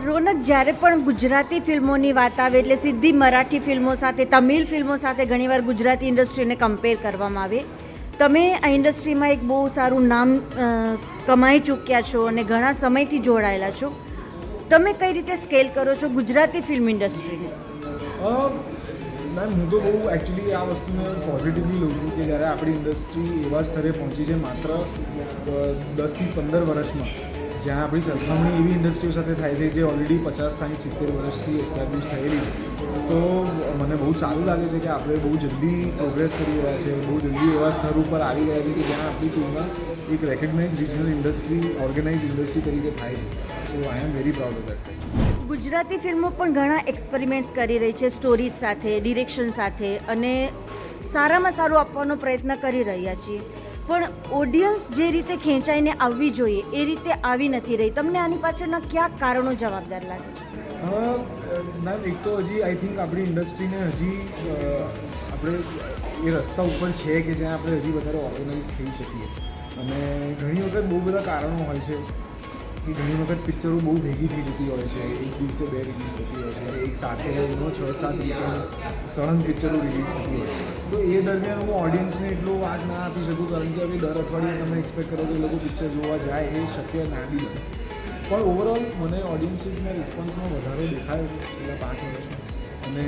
રોનક, જ્યારે પણ ગુજરાતી ફિલ્મોની વાત આવે એટલે સીધી મરાઠી ફિલ્મો સાથે, તમિલ ફિલ્મો સાથે ઘણીવાર ગુજરાતી ઇન્ડસ્ટ્રીને કમ્પેર કરવામાં આવે. તમે આ ઇન્ડસ્ટ્રીમાં એક બહુ સારું નામ કમાઈ ચૂક્યા છો અને ઘણા સમયથી જોડાયેલા છો. તમે કઈ રીતે સ્કેલ કરો છો ગુજરાતી ફિલ્મ ઇન્ડસ્ટ્રીને? મેમ, હું તો બહુ એકચ્યુઅલી આ વસ્તુને પોઝિટિવલી લઉં છું કે જ્યારે આપણી ઇન્ડસ્ટ્રી એવા સ્તરે પહોંચી છે માત્ર 10થી 15 વર્ષમાં, જ્યાં આપણી સરખામણી એવી ઇન્ડસ્ટ્રીઓ સાથે થાય છે જે ઓલરેડી 50, 60, 70 વર્ષથી એસ્ટાબ્લિશ થયેલી છે. તો મને બહુ સારું લાગે છે કે આપણે બહુ જલ્દી પ્રોગ્રેસ કરી રહ્યા છે, બહુ જલ્દી એવા સ્તર ઉપર આવી ગયા છે કે જ્યાં આપણી તુલના એક recognize regional industry, organize industry તરીકે થાય છે. So I am very proud of that. Gujarati ફિલ્મો પણ ઘણા એક્સપેરિમેન્ટ્સ કરી રહી છે સ્ટોરીઝ સાથે, ડિરેક્શન સાથે, અને સારામાં સારું આપવાનો પ્રયત્ન કરી રહ્યા છીએ. પણ ઓડિયન્સ જે રીતે ખેંચાઈને આવવી જોઈએ એ રીતે આવી નથી રહી. તમને આની પાછળના કયા કારણો જવાબદાર લાગે છે? મેમ, એક તો હજી આઈ થિંક આપણી ઇન્ડસ્ટ્રીને હજી આપણે એ રસ્તા ઉપર છે કે જ્યાં આપણે હજી વધારે ઓર્ગેનાઇઝ થઈ શકીએ. અને ઘણી વખત બહુ બધા કારણો હોય છે કે ઘણી વખત પિક્ચરો બહુ ભેગી થઈ જતી હોય છે, એક દિવસે 2 રિલીઝ થતી હોય છે, એક સાથે 6-7 વીકેન્ડ સળંગ પિક્ચરો રિલીઝ થતી હોય છે. તો એ દરમિયાન હું ઓડિયન્સને એટલો વાત ના આપી શકું, કારણ કે હવે દર અઠવાડિયે તમે એક્સપેક્ટ કરો કે એ લોકો પિક્ચર જોવા જાય, એ શક્ય ના બી બને. પણ ઓવરઓલ મને ઓડિયન્સીસના રિસ્પોન્સમાં વધારો દેખાયો છે છેલ્લા 5 વર્ષમાં. અને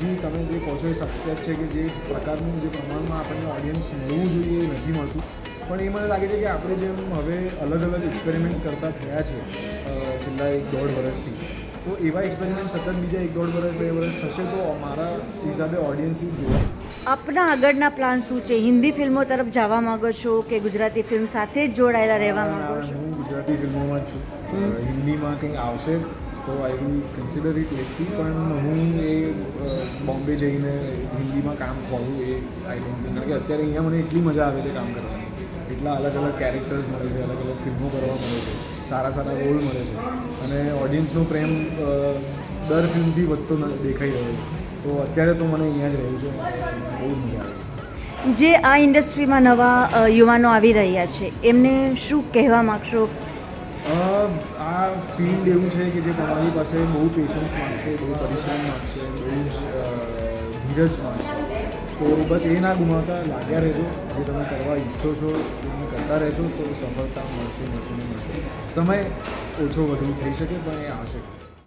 હજી તમે જે કહો છો એ સત્ય છે કે જે પ્રકારનું, જે પ્રમાણમાં આપણને ઓડિયન્સ મળવું જોઈએ એ નથી મળતું. પણ એ મને લાગે છે કે આપણે જેમ હવે અલગ અલગ એક્સપેરિમેન્ટ્સ કરતા થયા છે છેલ્લા 1-1.5 વર્ષથી, તો એવા એક્સપેરિમેન્ટ સતત બીજા 1-1.5 વર્ષ, 2 વર્ષ થશે તો મારા હિસાબે ઓડિયન્સીસ જોવા. આપના આગળના પ્લાન શું છે? હિન્દી ફિલ્મો તરફ જવા માંગો છો કે ગુજરાતી ફિલ્મ સાથે જ જોડાયેલા રહેવા માંગો છો? હું ગુજરાતી ફિલ્મોમાં જ છું. હિન્દીમાં કંઈ આવશે તો I will consider it, let's see. પણ હું એ બોમ્બે જઈને હિન્દીમાં કામ કરું એ આઈ ડોન્ટ થિંક, કારણ કે અત્યારે અહીંયા મને એટલી મજા આવે છે કામ કરવાની. એટલા અલગ અલગ કેરેક્ટર્સ મળે છે, અલગ અલગ ફિલ્મો કરવા મળે છે, સારા સારા રોલ મળે છે, અને ઓડિયન્સનો પ્રેમ દર ફિલ્મથી વધતો દેખાઈ રહ્યો છે. તો અત્યારે તો મને અહીંયા જ રહેવું છે, બહુ જ મજા આવે. જે આ ઇન્ડસ્ટ્રીમાં નવા યુવાનો આવી રહ્યા છે એમને શું કહેવા માગશો? આ ફિલ્ડ એવું છે કે જે તમારી પાસે બહુ પેશન્સ માગશે, બહુ પરિશ્રમ માગશે, બહુ જ ધીરજ માગશે. તો બસ એ ના ગુમાવતા લાગ્યા રહેજો. જે તમે કરવા ઈચ્છો છો એને કરતા રહેજો તો સફળતા મળશે. સમય ઓછો વધુ થઈ શકે પણ એ આવશે.